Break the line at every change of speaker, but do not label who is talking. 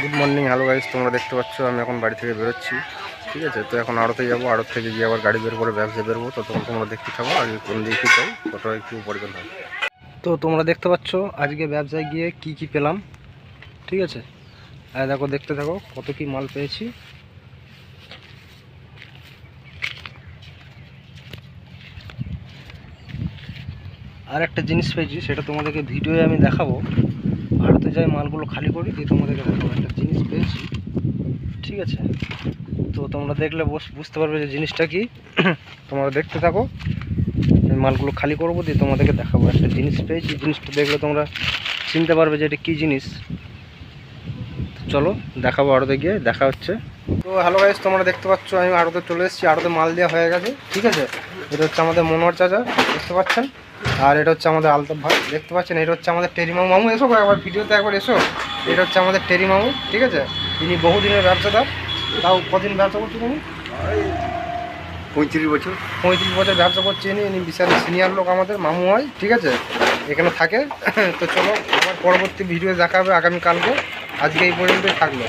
Good morning, hello guys. তোমরা দেখতে পাচ্ছ আমি এখন বাড়ি থেকে বেরোচ্ছি। ঠিক আছে, তো এখন আড়তে যাবো, আড়ত থেকে গিয়ে আবার গাড়ি বের করে ব্যবসায় বেরোবো। তো তখন তোমরা দেখতে থাকো আজকে কোন দিকে কী চাই, কত একটু উপার্জন হয়। তো তোমরা দেখতে পাচ্ছ আজকে ব্যবসায় গিয়ে কি কি পেলাম। ঠিক আছে, আর দেখো, দেখতে থাকো কত কি মাল পেয়েছি। আর একটা জিনিস পেয়েছি, সেটা তোমাদেরকে ভিডিওয়ে আমি দেখাবো। আড়তে যাই মালগুলো খালি করি, দিয়ে তোমাদেরকে দেখাবো একটা জিনিস পেয়েছি। ঠিক আছে, তো তোমরা দেখলে বুঝতে পারবে যে জিনিসটা কি। তোমরা দেখতে থাকো, এই মালগুলো খালি করবো, দিয়ে তোমাদেরকে দেখাবো একটা জিনিস পেয়েছি। জিনিসটা দেখলে তোমরা চিনতে পারবে যে এটা কী জিনিস। চলো দেখাবো, আড়তে গিয়ে দেখা হচ্ছে। তো হ্যালো গাইস, তোমরা দেখতে পাচ্ছ আমি আড়তে চলে এসেছি। আড়তে মাল দেওয়া হয়ে গেছে। ঠিক আছে, এটা হচ্ছে আমাদের মনোহর চাচা, দেখতে পাচ্ছেন। আর এটা হচ্ছে আমাদের আলতাফ ভাই, দেখতে পাচ্ছেন। এটা হচ্ছে আমাদের টেরি মামু। মামু এসো একবার ভিডিওতে, একবার এসো। এটা হচ্ছে আমাদের টেরি মামু। ঠিক আছে, তিনি বহুদিনের ব্যবসাদার। তাও কদিন ব্যবসা করছি তুমি?
35 বছর।
35 বছর ব্যবসা করছে ইনি বিশাল সিনিয়র লোক, আমাদের মামু হয়। ঠিক আছে, এখানে থাকে। তো চলো আবার পরবর্তী ভিডিও দেখা হবে আগামীকালকে। আজকে এই পর্যন্তই থাকলো।